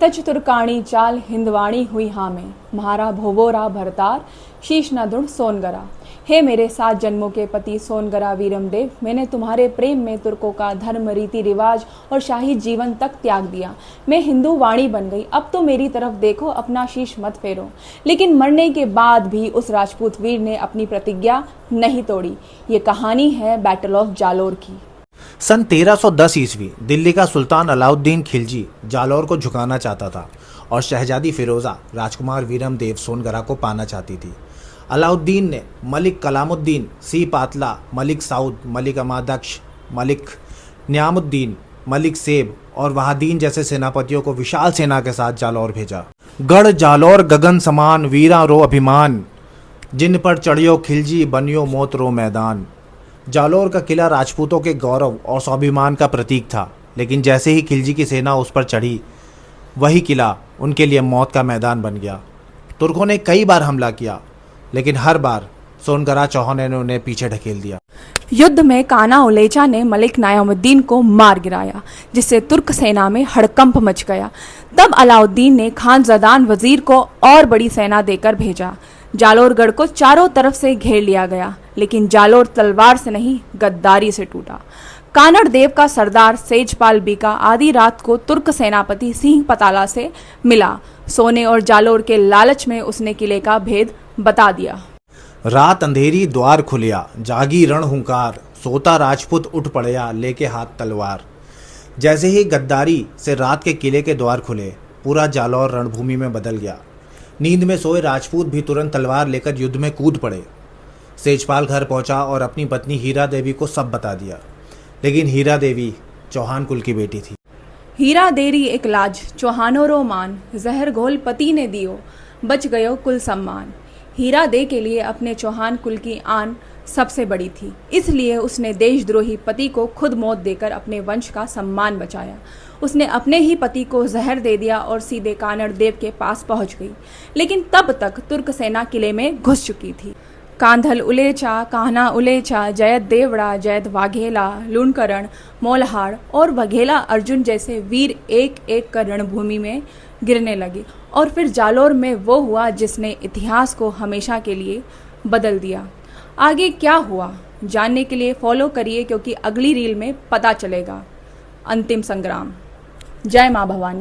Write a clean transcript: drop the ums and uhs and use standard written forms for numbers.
तज तुर्काणी चाल हिंदवाणी हुई हाँ में, म्हारा भोवोरा भरतार शीश न दुण सोनगरा। हे मेरे 7 जन्मों के पति सोनगरा वीरमदेव, मैंने तुम्हारे प्रेम में तुर्कों का धर्म रीति रिवाज और शाही जीवन तक त्याग दिया। मैं हिंदू वाणी बन गई, अब तो मेरी तरफ देखो, अपना शीश मत फेरो। लेकिन मरने के बाद भी उस राजपूत वीर ने अपनी प्रतिज्ञा नहीं तोड़ी। ये कहानी है बैटल ऑफ जालोर की। सन 1310 ईस्वी दिल्ली का सुल्तान अलाउद्दीन खिलजी जालौर को झुकाना चाहता था और शहजादी फिरोजा राजकुमार वीरमदेव सोनगरा को पाना चाहती थी। अलाउद्दीन ने मलिक कलामुद्दीन, सी पातला, मलिक साउद, मलिक अमादक्ष, मलिक न्यामुद्दीन, मलिक सेब और वहादीन जैसे सेनापतियों को विशाल सेना के साथ जालौर भेजा। गढ़ जालौर गगन समान, वीरा रो अभिमान, जिन पर चढ़ियो खिलजी, बनियो मोत रो मैदान। जालौर का किला राजपूतों के गौरव और स्वाभिमान का प्रतीक था, लेकिन जैसे ही खिलजी की सेना उस पर चढ़ी, वही किला उनके लिए मौत का मैदान बन गया। तुर्कों ने कई बार हमला किया, लेकिन हर बार सोनगरा चौहान ने उन्हें पीछे ढकेल दिया। युद्ध में काना उलेचा ने मलिक नायमुद्दीन को मार गिराया, जिससे तुर्क सेना में हड़कंप मच गया। तब अलाउद्दीन ने खान जदान वजीर को और बड़ी सेना देकर भेजा। जालोरगढ़ को चारों तरफ से घेर लिया गया, लेकिन जालोर तलवार से नहीं, गद्दारी से टूटा। कानड़ देव का सरदार सेजपाल बीका आधी रात को तुर्क सेनापति सिंह पताला से मिला। सोने और जालोर के लालच में उसने किले का भेद बता दिया। रात अंधेरी द्वार खुलिया, जागी रण हुंकार, सोता राजपूत उठ पड़या, लेके हाथ तलवार। जैसे ही गद्दारी से रात के किले के द्वार खुले, पूरा जालौर रणभूमि में बदल गया। नींद में सोए राजपूत भी तुरंत तलवार लेकर युद्ध में कूद पड़े। सेजपाल घर पहुंचा और अपनी पत्नी हीरा देवी को सब बता दिया, लेकिन हीरा देवी चौहान कुल की बेटी थी। हीरा देरी एक लाज, चौहानो रो मान, जहर घोल पति ने दियो, बच गयो कुल सम्मान। हीरा दे के लिए अपने चौहान कुल की आन सबसे बड़ी थी, इसलिए उसने देशद्रोही पति को खुद मौत देकर अपने वंश का सम्मान बचाया। उसने अपने ही पति को जहर दे दिया और सीधे कानड़ देव के पास पहुंच गई, लेकिन तब तक तुर्क सेना किले में घुस चुकी थी। कांधल उलेचा, कान्हा उलेचा, जयत देवड़ा, जयत वाघेला, लूणकरण, मोलहाड़ और वघेला अर्जुन जैसे वीर एक एक कर रणभूमि में गिरने लगे। और फिर जालोर में वो हुआ जिसने इतिहास को हमेशा के लिए बदल दिया। आगे क्या हुआ जानने के लिए फॉलो करिए, क्योंकि अगली रील में पता चलेगा अंतिम संग्राम। जय माँ भवानी।